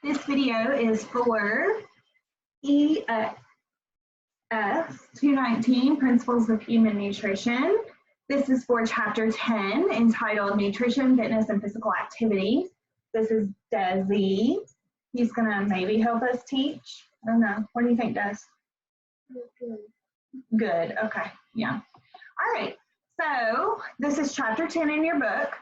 This video is for EXS 219, Principles of Human Nutrition. This is for Chapter 10, entitled Nutrition, Fitness, and Physical Activity. This is Desi. He's going to maybe help us teach. I don't know. What do you think, Des? Good. Okay. Yeah. All right. So this is Chapter 10 in your book.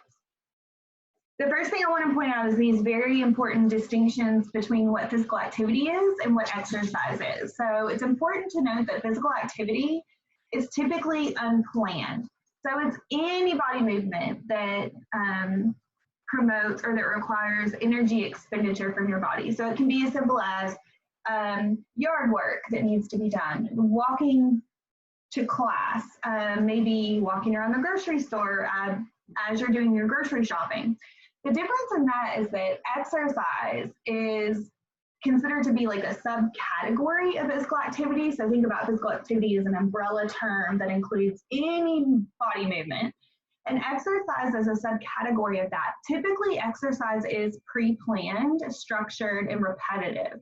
The first thing I want to point out is these very important distinctions between what physical activity is and what exercise is. So it's important to note that physical activity is typically unplanned. So it's any body movement that promotes or that requires energy expenditure from your body. So it can be as simple as yard work that needs to be done, walking to class, maybe walking around the grocery store as you're doing your grocery shopping. The difference in that is that exercise is considered to be like a subcategory of physical activity. So think about physical activity as an umbrella term that includes any body movement. And exercise is a subcategory of that. Typically, exercise is pre-planned, structured, and repetitive.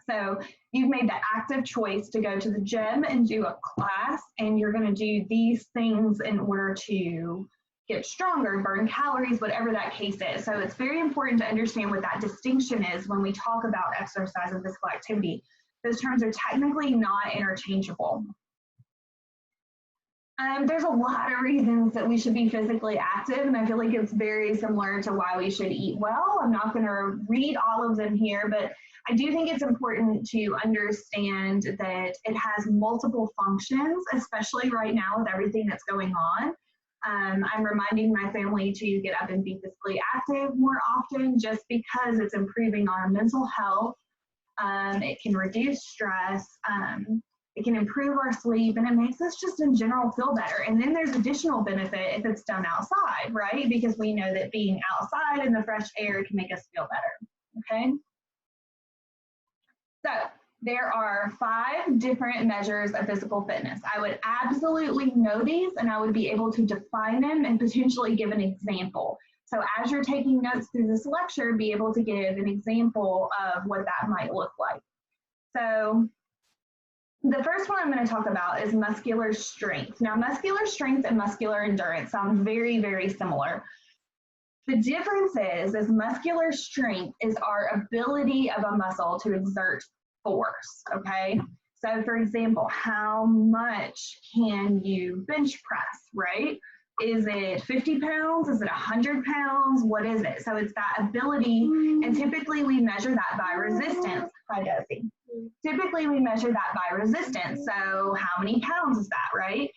So you've made the active choice to go to the gym and do a class, and you're going to do these things in order to get stronger, burn calories, whatever that case is. So it's very important to understand what that distinction is when we talk about exercise and physical activity. Those terms are technically not interchangeable. There's a lot of reasons that we should be physically active, and I feel like it's very similar to why we should eat well. I'm not going to read all of them here, but I do think it's important to understand that it has multiple functions, especially right now with everything that's going on. I'm reminding my family to get up and be physically active more often just because it's improving our mental health. It can reduce stress. It can improve our sleep, and it makes us just in general feel better. And then there's additional benefit if it's done outside, right? Because we know that being outside in the fresh air can make us feel better, okay? So there are 5 different measures of physical fitness. I would absolutely know these, and I would be able to define them and potentially give an example. So as you're taking notes through this lecture, be able to give an example of what that might look like. So the first one I'm going to talk about is muscular strength. Now, muscular strength and muscular endurance sound very, very similar. The difference is muscular strength is our ability of a muscle to exert force, okay? So for example, how much can you bench press, right? Is it 50 pounds? Is it 100 pounds? What is it? So it's that ability, and typically we measure that by resistance. Hi, Desi. Typically we measure that by resistance. So how many pounds is that, right?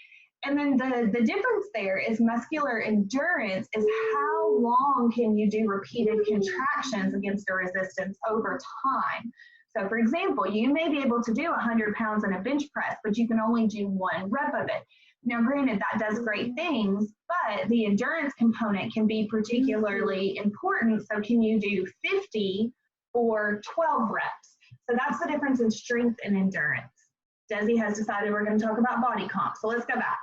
And then the difference there is muscular endurance is how long can you do repeated contractions against a resistance over time. So for example, you may be able to do 100 pounds in a bench press, but you can only do 1 rep of it. Now granted, that does great things, but the endurance component can be particularly important. So can you do 50 or 12 reps? So that's the difference in strength and endurance. Desi has decided we're going to talk about body comp, so let's go back.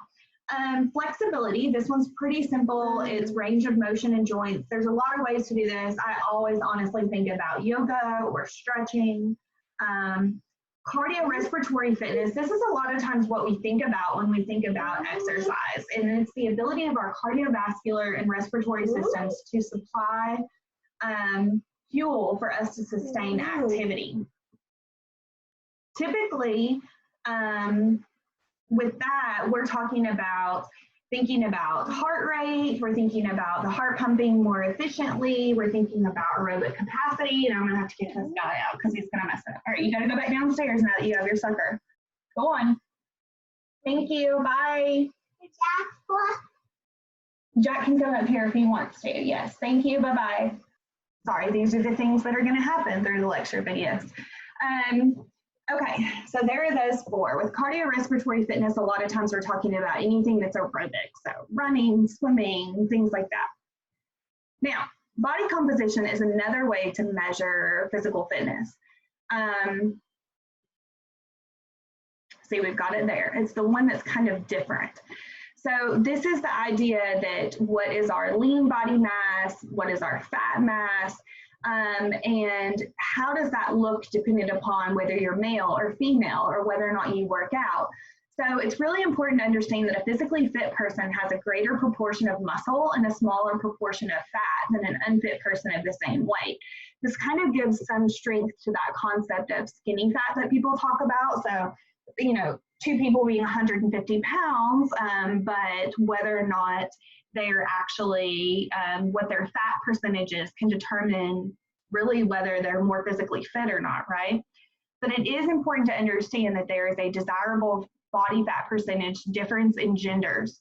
Flexibility, this one's pretty simple. It's range of motion and joints. There's a lot of ways to do this. I always honestly think about yoga or stretching. Cardiorespiratory fitness, this is a lot of times what we think about when we think about exercise, and it's the ability of our cardiovascular and respiratory systems to supply fuel for us to sustain activity. Typically, with that, we're thinking about heart rate, we're thinking about the heart pumping more efficiently, we're thinking about aerobic capacity, and I'm gonna have to get this guy out because he's gonna mess it up. All right, you gotta go back downstairs now that you have your sucker. Go on. Thank you, bye. Jack can go up here if he wants to, yes. Thank you, bye-bye. Sorry, these are the things that are gonna happen through the lecture videos. Okay, so there are those 4. With cardiorespiratory fitness, a lot of times we're talking about anything that's aerobic, so running, swimming, things like that. Now, body composition is another way to measure physical fitness. See, we've got it there. It's the one that's kind of different. So this is the idea that what is our lean body mass, what is our fat mass, And how does that look depending upon whether you're male or female or whether or not you work out. So it's really important to understand that a physically fit person has a greater proportion of muscle and a smaller proportion of fat than an unfit person of the same weight. This kind of gives some strength to that concept of skinny fat that people talk about. So, you know, two people being 150 pounds, but whether or not they're actually, what their fat percentage is can determine really whether they're more physically fit or not, right? But it is important to understand that there is a desirable body fat percentage difference in genders.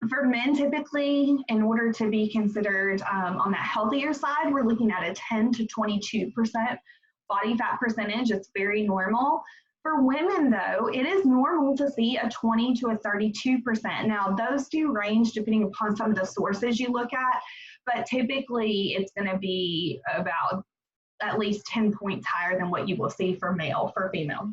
For men, typically, in order to be considered on that healthier side, we're looking at a 10 to 22% body fat percentage. It's very normal. For women, though, it is normal to see a 20 to a 32%. Now, those do range depending upon some of the sources you look at, but typically it's going to be about at least 10 points higher than what you will see for male, for female.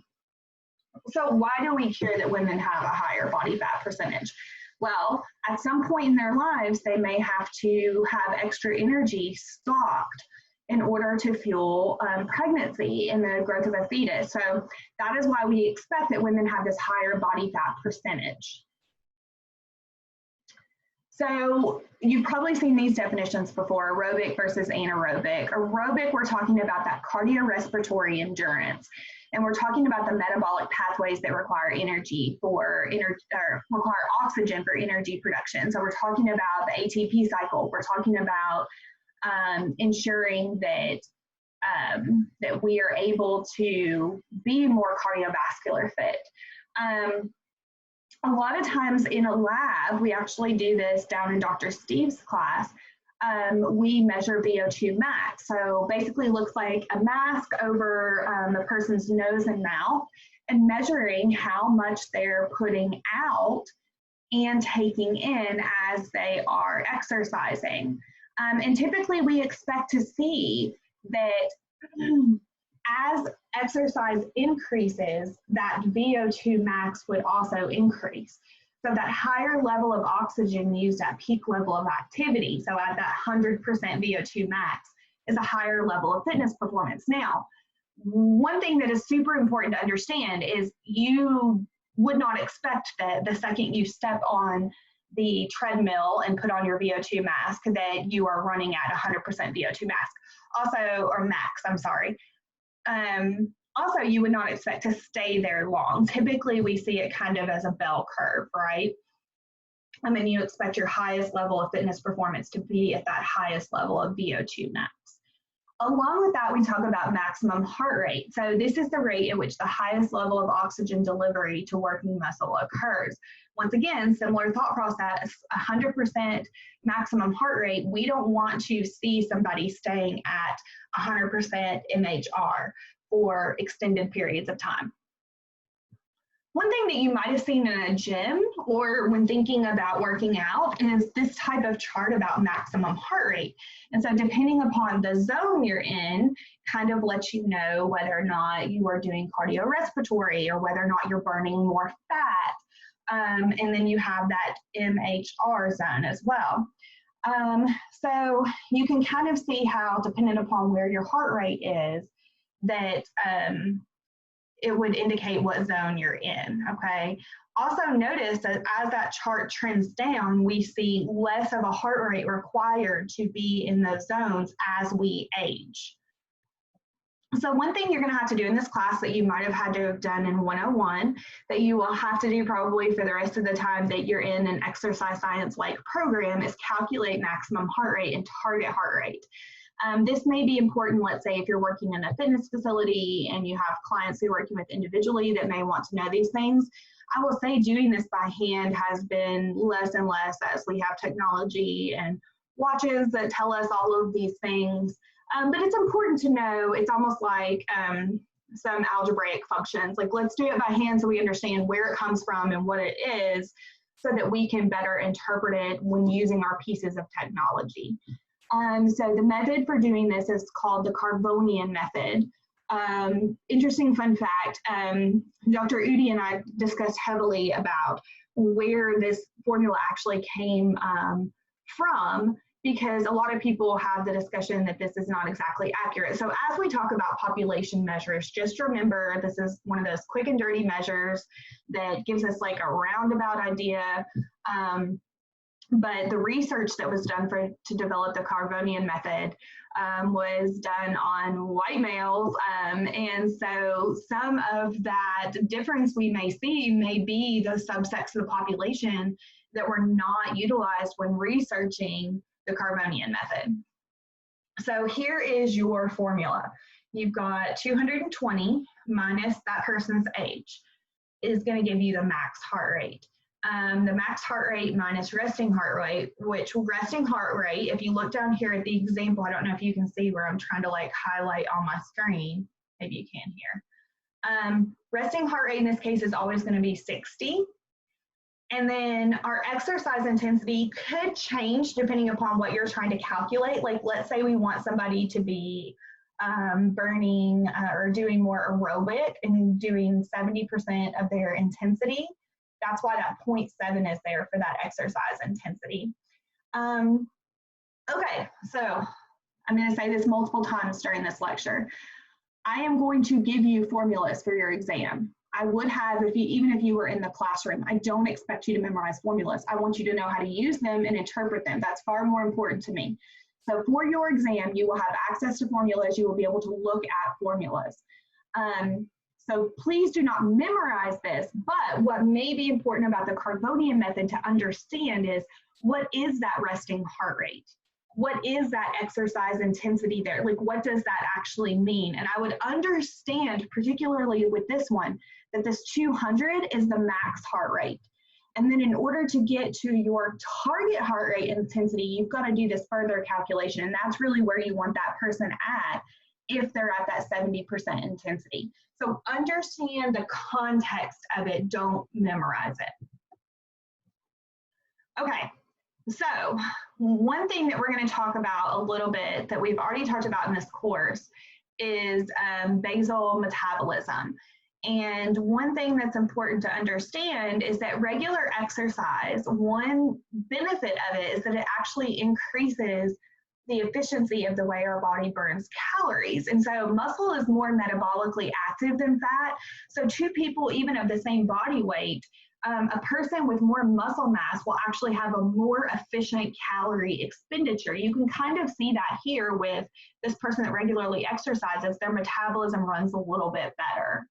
So why do we hear that women have a higher body fat percentage? Well, at some point in their lives, they may have to have extra energy stocked in order to fuel pregnancy and the growth of a fetus. So that is why we expect that women have this higher body fat percentage. So you've probably seen these definitions before, aerobic versus anaerobic. Aerobic, we're talking about that cardiorespiratory endurance. And we're talking about the metabolic pathways that require energy for require oxygen for energy production. So we're talking about the ATP cycle. We're talking about ensuring that that we are able to be more cardiovascular fit. A lot of times in a lab, we actually do this down in Dr. Steve's class. We measure VO2 max. So basically looks like a mask over a person's nose and mouth and measuring how much they're putting out and taking in as they are exercising. And typically we expect to see that as exercise increases, that VO2 max would also increase. So that higher level of oxygen used at peak level of activity, so at that 100% VO2 max, is a higher level of fitness performance. Now, one thing that is super important to understand is you would not expect that the second you step on the treadmill and put on your VO2 mask that you are running at 100% VO2 mask. Also, or max, I'm sorry. Also, you would not expect to stay there long. Typically, we see it kind of as a bell curve, right? I mean, you expect your highest level of fitness performance to be at that highest level of VO2 max. Along with that, we talk about maximum heart rate. So this is the rate at which the highest level of oxygen delivery to working muscle occurs. Once again, similar thought process, 100% maximum heart rate. We don't want to see somebody staying at 100% MHR for extended periods of time. One thing that you might have seen in a gym or when thinking about working out is this type of chart about maximum heart rate. And so depending upon the zone you're in, kind of lets you know whether or not you are doing cardiorespiratory or whether or not you're burning more fat. And then you have that MHR zone as well. So you can kind of see how, dependent upon where your heart rate is, that it would indicate what zone you're in, okay? Also notice that as that chart trends down, we see less of a heart rate required to be in those zones as we age. So one thing you're gonna have to do in this class that you might have had to have done in 101, that you will have to do probably for the rest of the time that you're in an exercise science-like program, is calculate maximum heart rate and target heart rate. This may be important, let's say, if you're working in a fitness facility and you have clients you're working with individually that may want to know these things. I will say doing this by hand has been less and less as we have technology and watches that tell us all of these things. But it's important to know. It's almost like some algebraic functions. Like, let's do it by hand so we understand where it comes from and what it is so that we can better interpret it when using our pieces of technology. So the method for doing this is called the Carbonian method. Interesting fun fact, Dr. Udi and I discussed heavily about where this formula actually came from, because a lot of people have the discussion that this is not exactly accurate. So as we talk about population measures, just remember this is one of those quick and dirty measures that gives us like a roundabout idea. But the research that was done to develop the Carbonian method was done on white males. And so some of that difference we may see may be the subsets of the population that were not utilized when researching the Carbonian method. So here is your formula. You've got 220 minus that person's age is going to give you the max heart rate. The max heart rate minus resting heart rate, which resting heart rate, if you look down here at the example, I don't know if you can see where I'm trying to like highlight on my screen. Maybe you can here. Resting heart rate in this case is always going to be 60. And then our exercise intensity could change depending upon what you're trying to calculate. Like let's say we want somebody to be burning or doing more aerobic and doing 70% of their intensity. That's why that 0.7 is there for that exercise intensity. Okay, so I'm going to say this multiple times during this lecture. I am going to give you formulas for your exam. I would have, even if you were in the classroom. I don't expect you to memorize formulas. I want you to know how to use them and interpret them. That's far more important to me. So for your exam, you will have access to formulas. You will be able to look at formulas. So please do not memorize this, but what may be important about the Carbonian method to understand is what is that resting heart rate? What is that exercise intensity there? Like, what does that actually mean? And I would understand, particularly with this one, that this 200 is the max heart rate. And then in order to get to your target heart rate intensity, you've got to do this further calculation. And that's really where you want that person at if they're at that 70% intensity. So understand the context of it, don't memorize it. Okay, so one thing that we're going to talk about a little bit that we've already talked about in this course is basal metabolism. And one thing that's important to understand is that regular exercise, one benefit of it is that it actually increases the efficiency of the way our body burns calories. And so muscle is more metabolically active than fat. So two people, even of the same body weight, a person with more muscle mass will actually have a more efficient calorie expenditure. You can kind of see that here with this person that regularly exercises, their metabolism runs a little bit better.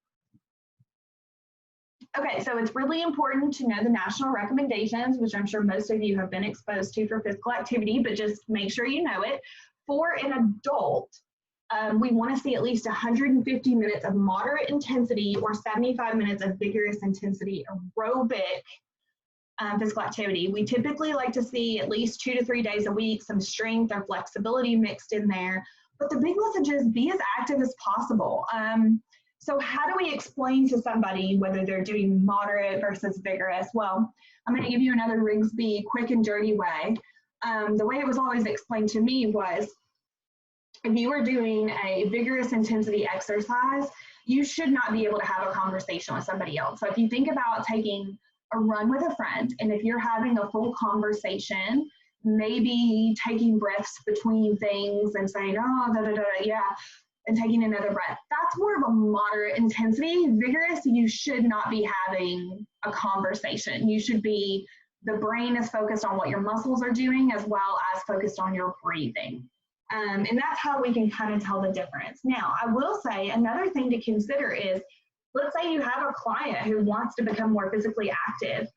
Okay, so it's really important to know the national recommendations, which I'm sure most of you have been exposed to for physical activity, but just make sure you know it. For an adult, we want to see at least 150 minutes of moderate intensity or 75 minutes of vigorous intensity aerobic physical activity. We typically like to see at least 2 to 3 days a week, some strength or flexibility mixed in there. But the big message is be as active as possible. So how do we explain to somebody whether they're doing moderate versus vigorous? Well, I'm going to give you another Rigsby quick and dirty way. The way it was always explained to me was if you are doing a vigorous intensity exercise, you should not be able to have a conversation with somebody else. So if you think about taking a run with a friend, and if you're having a full conversation, maybe taking breaths between things and saying, oh, da, da, da, yeah, and taking another breath. That's more of a moderate intensity. Vigorous, you should not be having a conversation. You should be, the brain is focused on what your muscles are doing as well as focused on your breathing. And that's how we can kind of tell the difference. Now, I will say another thing to consider is, let's say you have a client who wants to become more physically active,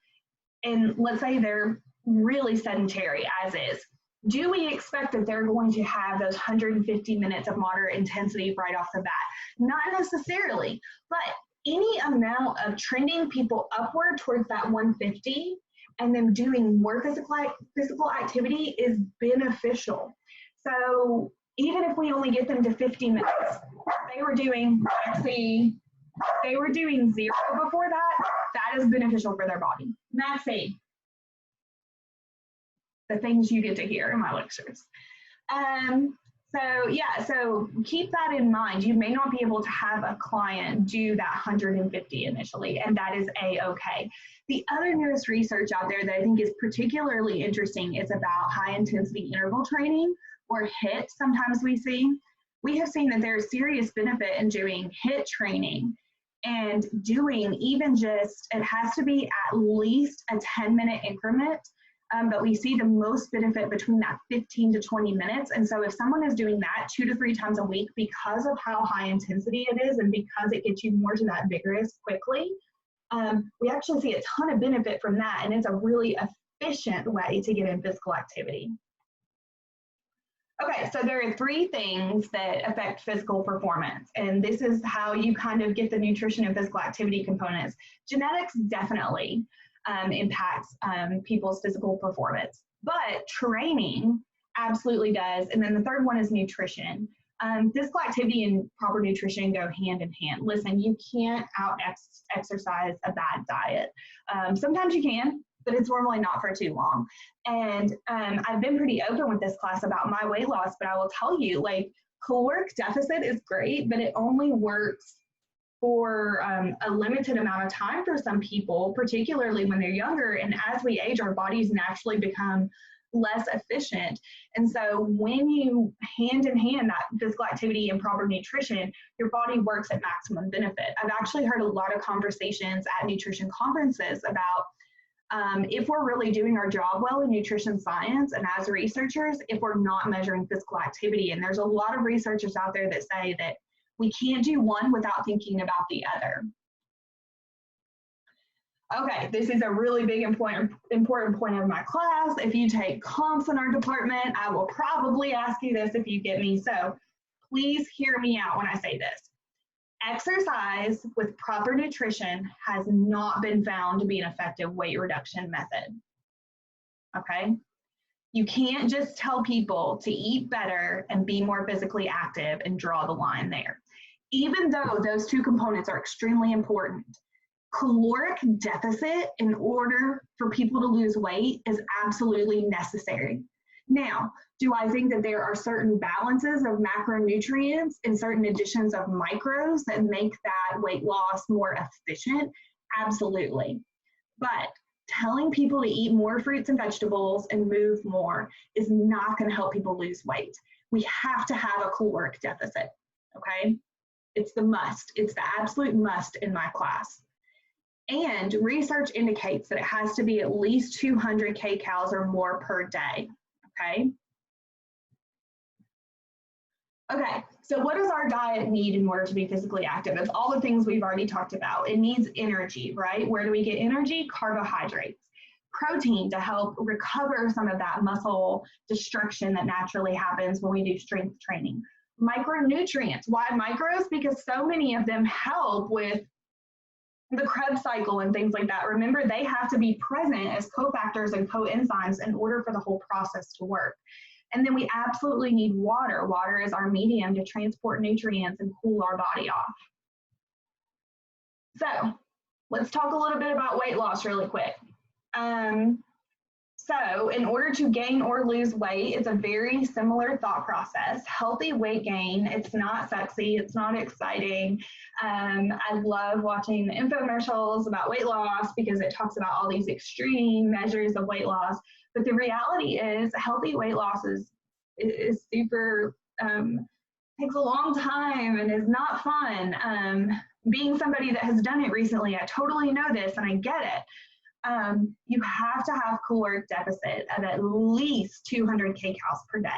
and let's say they're really sedentary as is. Do we expect that they're going to have those 150 minutes of moderate intensity right off the bat? Not necessarily, but any amount of trending people upward towards that 150 and them doing more physical activity is beneficial. So even if we only get them to 50 minutes, they were doing, they were doing 0 before that is beneficial for their body. Maxie. The things you get to hear in my lectures. So yeah, so keep that in mind. You may not be able to have a client do that 150 initially, and that is a-okay. The other newest research out there that I think is particularly interesting is about high intensity interval training, or HIIT sometimes we see. We have seen that there's serious benefit in doing HIIT training and doing even just, it has to be at least a 10-minute increment. But we see the most benefit between that 15 to 20 minutes. And so if someone is doing that 2 to 3 times a week, because of how high intensity it is and because it gets you more to that vigorous quickly, we actually see a ton of benefit from that. And it's a really efficient way to get in physical activity. Okay, so there are 3 things that affect physical performance, and this is how you kind of get the nutrition and physical activity components. Genetics definitely impacts people's physical performance, but training absolutely does. And then the third one is nutrition. Physical activity and proper nutrition go hand in hand. Listen, you can't out-exercise a bad diet. Sometimes you can, but it's normally not for too long. And I've been pretty open with this class about my weight loss, but I will tell you, like, caloric deficit is great, but it only works for a limited amount of time for some people, particularly when they're younger. And as we age, our bodies naturally become less efficient. And so when you hand in hand that physical activity and proper nutrition, your body works at maximum benefit. I've actually heard a lot of conversations at nutrition conferences about if we're really doing our job well in nutrition science and as researchers, if we're not measuring physical activity. And there's a lot of researchers out there that say that we can't do one without thinking about the other. Okay, this is a really big important point of my class. If you take comps in our department, I will probably ask you this if you get me. So please hear me out when I say this. Exercise with proper nutrition has not been found to be an effective weight reduction method. Okay? You can't just tell people to eat better and be more physically active and draw the line there. Even though those 2 components are extremely important, caloric deficit in order for people to lose weight is absolutely necessary. Now, do I think that there are certain balances of macronutrients and certain additions of micros that make that weight loss more efficient? Absolutely. But telling people to eat more fruits and vegetables and move more is not going to help people lose weight. We have to have a caloric deficit, okay? It's the must. It's the absolute must in my class. And research indicates that it has to be at least 200 kcal or more per day, okay? Okay, so what does our diet need in order to be physically active? It's all the things we've already talked about. It needs energy, right? Where do we get energy? Carbohydrates. Protein to help recover some of that muscle destruction that naturally happens when we do strength training. Micronutrients. Why micros? Because so many of them help with the Krebs cycle and things like that. Remember, they have to be present as cofactors and coenzymes in order for the whole process to work. And then we absolutely need water. Water is our medium to transport nutrients and cool our body off. So let's talk a little bit about weight loss really quick. So in order to gain or lose weight, it's a very similar thought process. Healthy weight gain, it's not sexy, it's not exciting. I love watching the infomercials about weight loss because it talks about all these extreme measures of weight loss. But the reality is healthy weight loss is super, takes a long time and is not fun. Being somebody that has done it recently, I totally know this and I get it. You have to have caloric deficit of at least 200 kcal per day.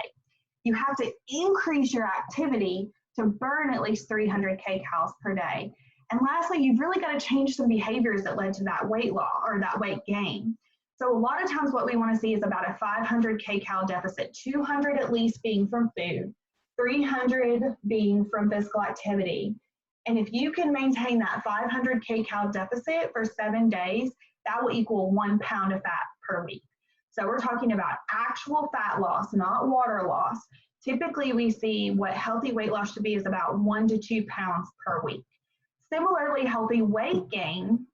You have to increase your activity to burn at least 300 kcal per day. And lastly, you've really got to change some behaviors that led to that weight loss or that weight gain. So a lot of times what we want to see is about a 500 kcal deficit, 200 at least being from food, 300 being from physical activity. And if you can maintain that 500 kcal deficit for 7 days, that will equal 1 pound of fat per week. So we're talking about actual fat loss, not water loss. Typically, we see what healthy weight loss should be is about 1 to 2 pounds per week. Similarly, healthy weight gain,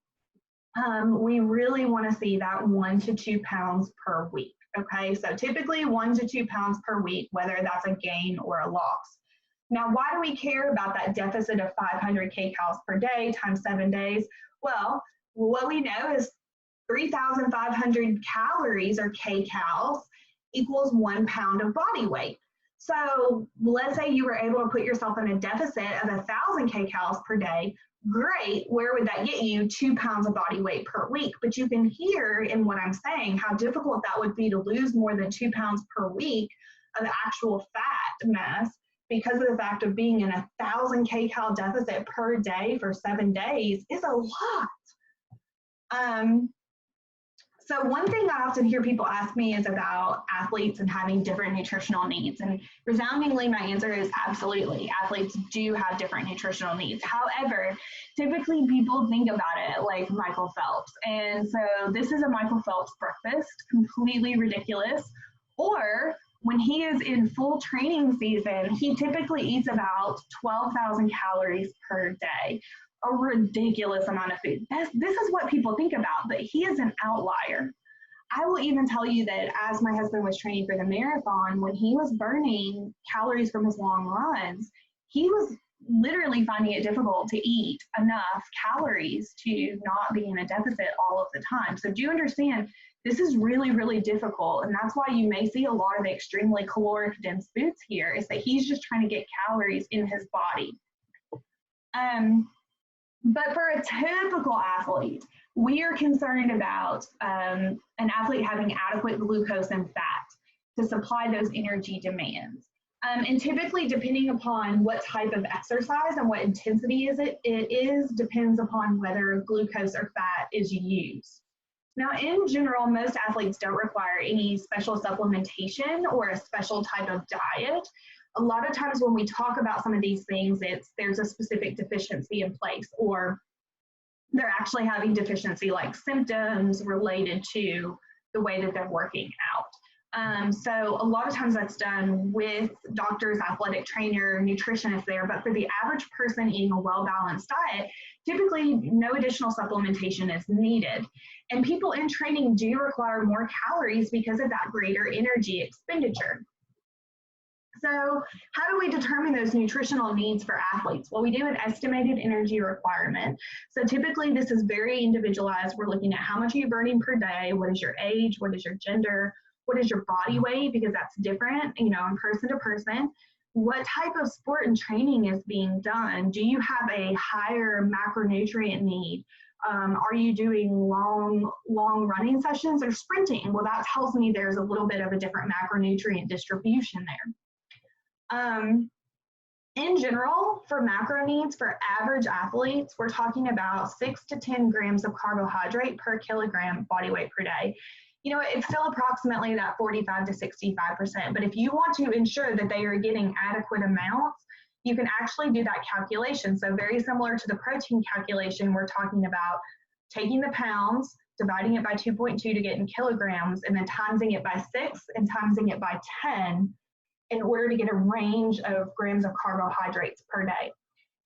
we really want to see that 1 to 2 pounds per week. Okay, so typically 1 to 2 pounds per week, whether that's a gain or a loss. Now, why do we care about that deficit of 500 kcals per day times 7 days? Well, what we know is 3,500 calories or kcals equals 1 pound of body weight. So let's say you were able to put yourself in a deficit of 1,000 kcals per day. Great, where would that get you? 2 pounds of body weight per week. But you can hear in what I'm saying how difficult that would be to lose more than 2 pounds per week of actual fat mass because of the fact of being in 1,000 kcal deficit per day for 7 days is a lot. So one thing I often hear people ask me is about athletes and having different nutritional needs. And resoundingly, my answer is absolutely. Athletes do have different nutritional needs. However, typically people think about it like Michael Phelps. And so this is a Michael Phelps breakfast, completely ridiculous. Or when he is in full training season, he typically eats about 12,000 calories per day. A ridiculous amount of food. This is what people think about, but he is an outlier. I will even tell you that as my husband was training for the marathon, when he was burning calories from his long runs, he was literally finding it difficult to eat enough calories to not be in a deficit all of the time. So do you understand? This is really, really difficult. And that's why you may see a lot of the extremely caloric dense foods here, is that he's just trying to get calories in his body. But for a typical athlete, we are concerned about an athlete having adequate glucose and fat to supply those energy demands. And typically, depending upon what type of exercise and what intensity it is, depends upon whether glucose or fat is used. Now, in general, most athletes don't require any special supplementation or a special type of diet. A lot of times when we talk about some of these things, there's a specific deficiency in place, or they're actually having deficiency like symptoms related to the way that they're working out. So a lot of times that's done with doctors, athletic trainer, nutritionists there, but for the average person eating a well-balanced diet, typically no additional supplementation is needed. And people in training do require more calories because of that greater energy expenditure. So how do we determine those nutritional needs for athletes? Well, we do an estimated energy requirement. So typically this is very individualized. We're looking at how much are you burning per day, what is your age, what is your gender, what is your body weight, because that's different, you know, person to person. What type of sport and training is being done? Do you have a higher macronutrient need? Are you doing long running sessions or sprinting? Well, that tells me there's a little bit of a different macronutrient distribution there. In general, for macro needs for average athletes, we're talking about 6 to 10 grams of carbohydrate per kilogram body weight per day. You know, it's still approximately that 45 to 65%, but if you want to ensure that they are getting adequate amounts, you can actually do that calculation. So very similar to the protein calculation, we're talking about taking the pounds, dividing it by 2.2 to get in kilograms, and then timesing it by 6 and timesing it by 10 in order to get a range of grams of carbohydrates per day.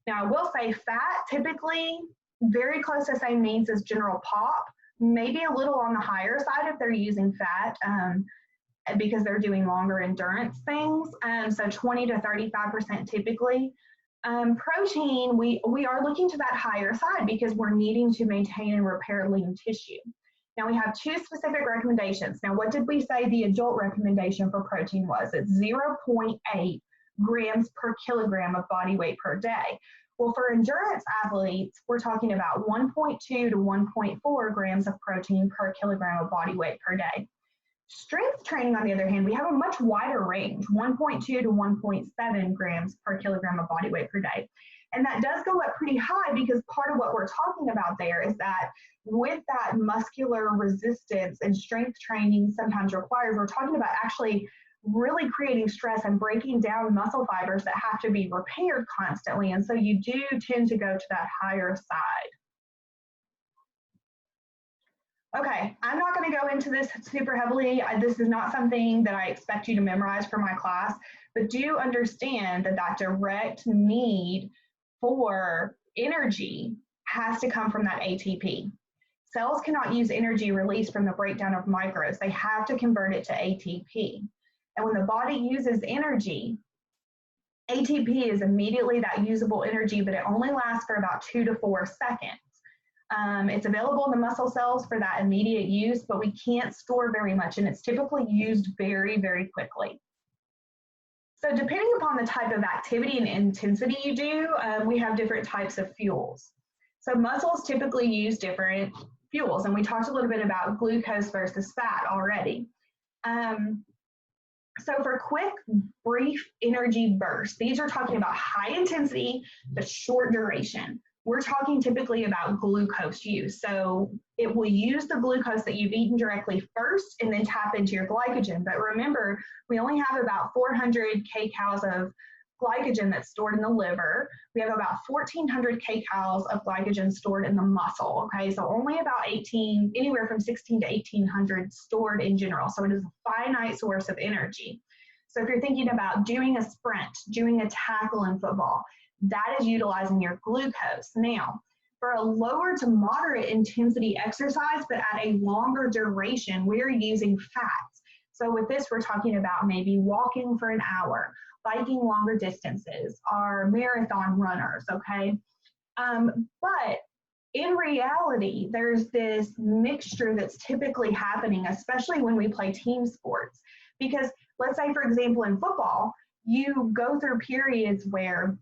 Now, I will say fat, typically very close to the same needs as general pop, maybe a little on the higher side if they're using fat because they're doing longer endurance things. So 20 to 35% typically. Protein, we are looking to that higher side because we're needing to maintain and repair lean tissue. Now we have 2 specific recommendations. Now what did we say the adult recommendation for protein was? It's 0.8 grams per kilogram of body weight per day. Well, for endurance athletes, we're talking about 1.2 to 1.4 grams of protein per kilogram of body weight per day. Strength training, on the other hand, we have a much wider range, 1.2 to 1.7 grams per kilogram of body weight per day. And that does go up pretty high because part of what we're talking about there is that with that muscular resistance and strength training sometimes requires, we're talking about actually really creating stress and breaking down muscle fibers that have to be repaired constantly. And so you do tend to go to that higher side. Okay, I'm not going to go into this super heavily. This is not something that I expect you to memorize for my class, but do understand that that direct need for energy has to come from that ATP. cells cannot use energy released from the breakdown of microbes. They have to convert it to ATP. And when the body uses energy, ATP is immediately that usable energy, but it only lasts for about 2 to 4 seconds. It's available in the muscle cells for that immediate use, but we can't store very much, and it's typically used very, very quickly. So depending upon the type of activity and intensity you do, we have different types of fuels. So muscles typically use different fuels, and we talked a little bit about glucose versus fat already. So for quick, brief energy bursts, these are talking about high intensity, but short duration. We're talking typically about glucose use. So it will use the glucose that you've eaten directly first and then tap into your glycogen. But remember, we only have about 400 kcals of glycogen that's stored in the liver. We have about 1,400 kcals of glycogen stored in the muscle, okay? So only about anywhere from 16 to 1,800 stored in general. So it is a finite source of energy. So if you're thinking about doing a sprint, doing a tackle in football, that is utilizing your glucose. Now, for a lower to moderate intensity exercise, but at a longer duration, we're using fats. So with this, we're talking about maybe walking for an hour, biking longer distances, our marathon runners, okay? But in reality, there's this mixture that's typically happening, especially when we play team sports. Because let's say, for example, in football, you go through periods where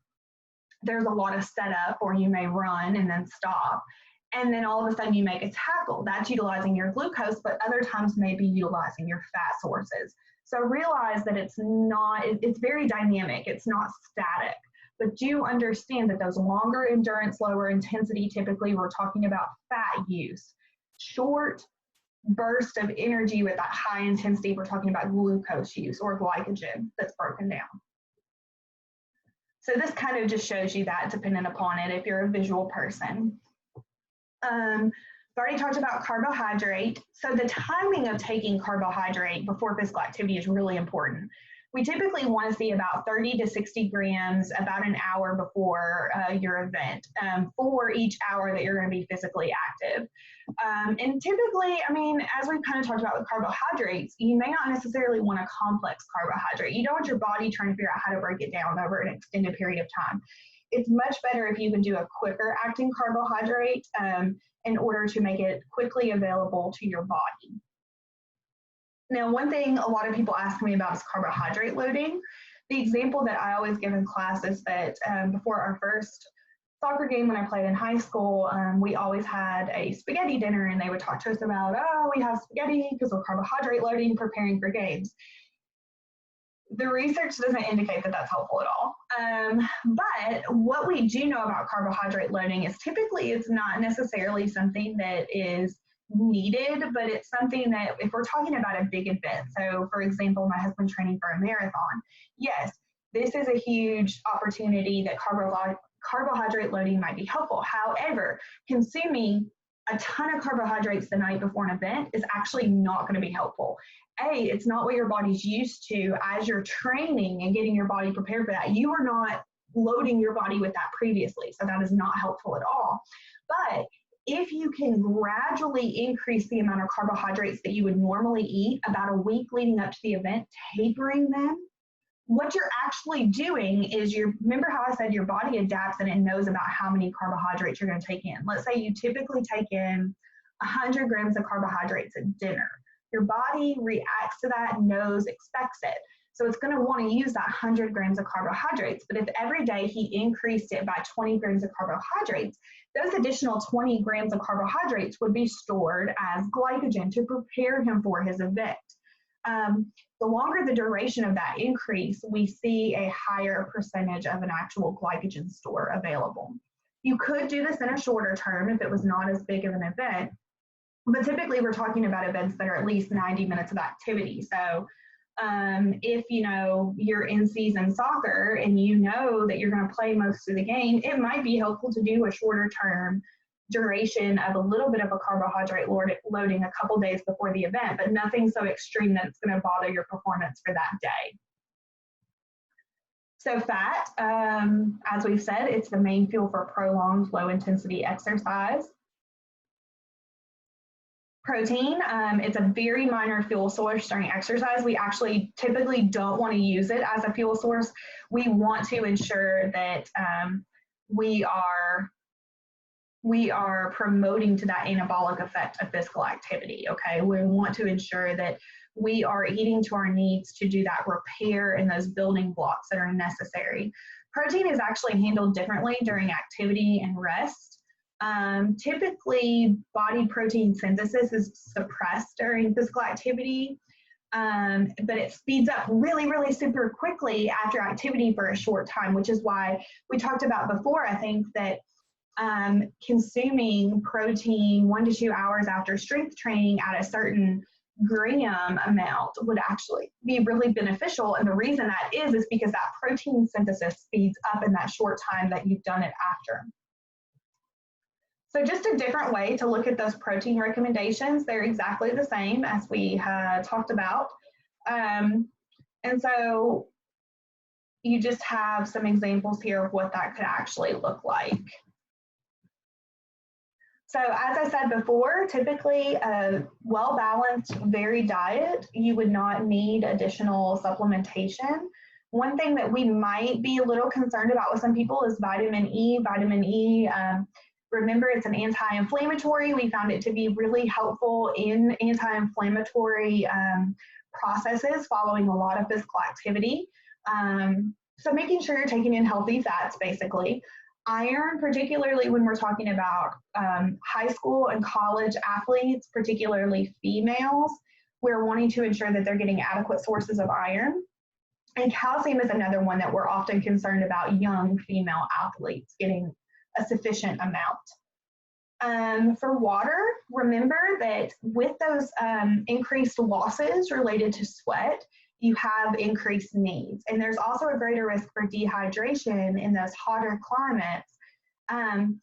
there's a lot of setup, or you may run and then stop. And then all of a sudden you make a tackle. That's utilizing your glucose, but other times maybe utilizing your fat sources. So realize that it's very dynamic. It's not static. But do understand that those longer endurance, lower intensity, typically we're talking about fat use. Short burst of energy with that high intensity, we're talking about glucose use or glycogen that's broken down. So this kind of just shows you that, dependent upon it, if you're a visual person. I've already talked about carbohydrate. So the timing of taking carbohydrate before physical activity is really important. We typically want to see about 30 to 60 grams about an hour before your event for each hour that you're going to be physically active. And typically, I mean, as we've kind of talked about with carbohydrates, you may not necessarily want a complex carbohydrate. You don't want your body trying to figure out how to break it down over an extended period of time. It's much better if you can do a quicker acting carbohydrate in order to make it quickly available to your body. Now, one thing a lot of people ask me about is carbohydrate loading. The example that I always give in class is that before our first soccer game when I played in high school, we always had a spaghetti dinner, and they would talk to us about, oh, we have spaghetti because we're carbohydrate loading, preparing for games. The research doesn't indicate that that's helpful at all. But what we do know about carbohydrate loading is typically it's not necessarily something that is needed, but it's something that if we're talking about a big event, so for example, my husband training for a marathon, yes, this is a huge opportunity that carbohydrate loading might be helpful. However, consuming a ton of carbohydrates the night before an event is actually not going to be helpful. It's not what your body's used to as you're training and getting your body prepared for that. You are not loading your body with that previously, so that is not helpful at all. But if you can gradually increase the amount of carbohydrates that you would normally eat about a week leading up to the event, tapering them, what you're actually doing is remember how I said your body adapts and it knows about how many carbohydrates you're going to take in. Let's say you typically take in 100 grams of carbohydrates at dinner. Your body reacts to that, knows, expects it. So it's going to want to use that 100 grams of carbohydrates. But if every day he increased it by 20 grams of carbohydrates, those additional 20 grams of carbohydrates would be stored as glycogen to prepare him for his event. The longer the duration of that increase, we see a higher percentage of an actual glycogen store available. You could do this in a shorter term if it was not as big of an event, but typically we're talking about events that are at least 90 minutes of activity. So if you're in season soccer and you know that you're going to play most of the game, it might be helpful to do a shorter term duration of a little bit of a carbohydrate loading a couple days before the event, but nothing so extreme that it's going to bother your performance for that day. So fat, as we've said, it's the main fuel for prolonged low intensity exercise. Protein, it's a very minor fuel source during exercise. We actually typically don't want to use it as a fuel source. We want to ensure that we are promoting to that anabolic effect of physical activity, okay? We want to ensure that we are eating to our needs to do that repair and those building blocks that are necessary. Protein is actually handled differently during activity and rest. Typically, body protein synthesis is suppressed during physical activity, but it speeds up really, really super quickly after activity for a short time, which is why we talked about before, I think, that consuming protein 1 to 2 hours after strength training at a certain gram amount would actually be really beneficial. And the reason that is because that protein synthesis speeds up in that short time that you've done it after. So just a different way to look at those protein recommendations. They're exactly the same as we had talked about. And so you just have some examples here of what that could actually look like. So as I said before, typically a well-balanced, varied diet, you would not need additional supplementation. One thing that we might be a little concerned about with some people is vitamin E. Vitamin E, remember, it's an anti-inflammatory. We found it to be really helpful in anti-inflammatory processes following a lot of physical activity. So making sure you're taking in healthy fats, basically. Iron, particularly when we're talking about high school and college athletes, particularly females, we're wanting to ensure that they're getting adequate sources of iron. And calcium is another one that we're often concerned about young female athletes getting a sufficient amount. For water, remember that with those increased losses related to sweat, you have increased needs. And there's also a greater risk for dehydration in those hotter climates. And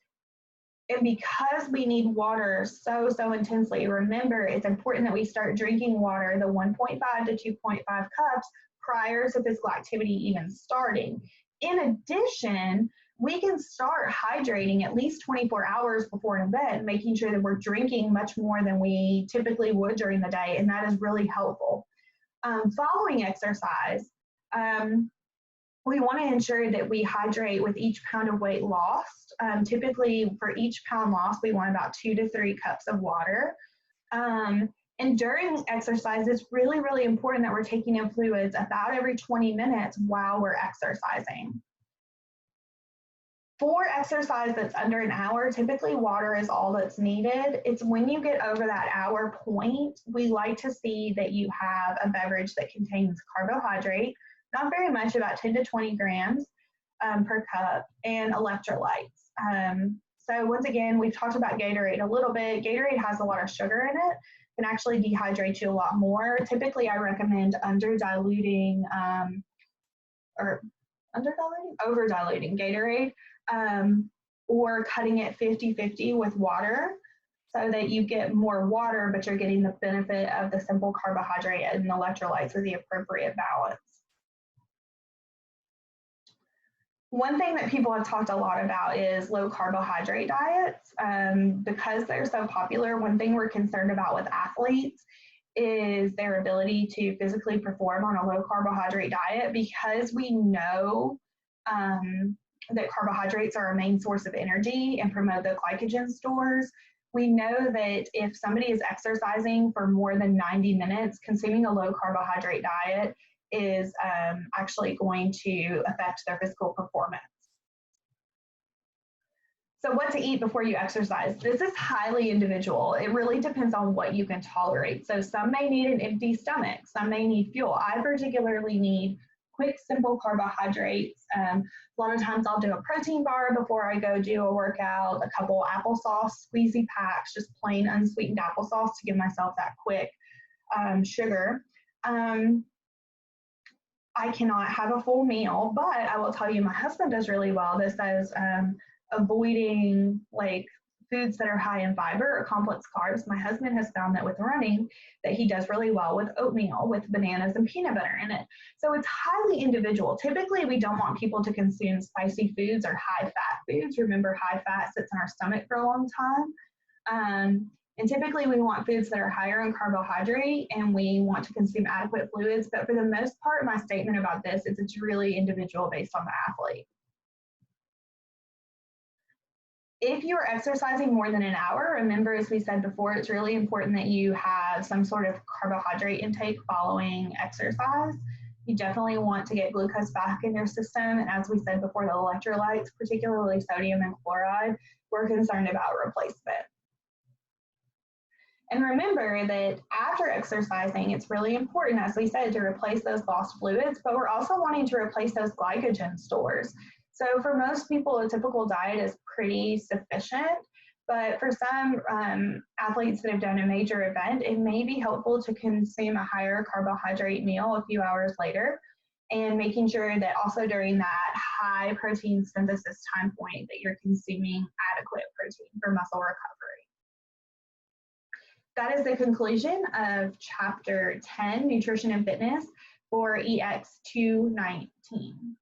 because we need water so intensely, remember it's important that we start drinking water, the 1.5 to 2.5 cups prior to physical activity even starting. In addition, we can start hydrating at least 24 hours before an event, making sure that we're drinking much more than we typically would during the day, and that is really helpful. Following exercise, we want to ensure that we hydrate with each pound of weight lost. Typically, for each pound lost, we want about 2 to 3 cups of water. And during exercise, it's really, really important that we're taking in fluids about every 20 minutes while we're exercising. For exercise that's under an hour, typically water is all that's needed. It's when you get over that hour point, we like to see that you have a beverage that contains carbohydrate, not very much, about 10 to 20 grams per cup, and electrolytes. So once again, we've talked about Gatorade a little bit. Gatorade has a lot of sugar in it, can actually dehydrate you a lot more. Typically, I recommend over diluting Gatorade, or cutting it 50-50 with water so that you get more water, but you're getting the benefit of the simple carbohydrate and electrolytes with the appropriate balance. One thing that people have talked a lot about is low carbohydrate diets. Because they're so popular, one thing we're concerned about with athletes is their ability to physically perform on a low carbohydrate diet, because we know that carbohydrates are a main source of energy and promote the glycogen stores. We know that if somebody is exercising for more than 90 minutes, consuming a low carbohydrate diet is actually going to affect their physical performance. So what to eat before you exercise? This is highly individual. It really depends on what you can tolerate. So some may need an empty stomach, some may need fuel. I particularly need quick, simple carbohydrates. A lot of times I'll do a protein bar before I go do a workout, a couple applesauce squeezy packs, just plain unsweetened applesauce to give myself that quick sugar. I cannot have a full meal, but I will tell you my husband does really well. This says avoiding like foods that are high in fiber or complex carbs. My husband has found that with running that he does really well with oatmeal, with bananas and peanut butter in it. So it's highly individual. Typically, we don't want people to consume spicy foods or high fat foods. Remember, high fat sits in our stomach for a long time. And typically we want foods that are higher in carbohydrate and we want to consume adequate fluids. But for the most part, my statement about this is it's really individual based on the athlete. If you are exercising more than an hour, remember, as we said before, it's really important that you have some sort of carbohydrate intake following exercise. You definitely want to get glucose back in your system. And as we said before, the electrolytes, particularly sodium and chloride, we're concerned about replacement. And remember that after exercising, it's really important, as we said, to replace those lost fluids, but we're also wanting to replace those glycogen stores. So for most people, a typical diet is pretty sufficient, but for some athletes that have done a major event, it may be helpful to consume a higher carbohydrate meal a few hours later, and making sure that also during that high protein synthesis time point that you're consuming adequate protein for muscle recovery. That is the conclusion of Chapter 10, Nutrition and Fitness for EX 219.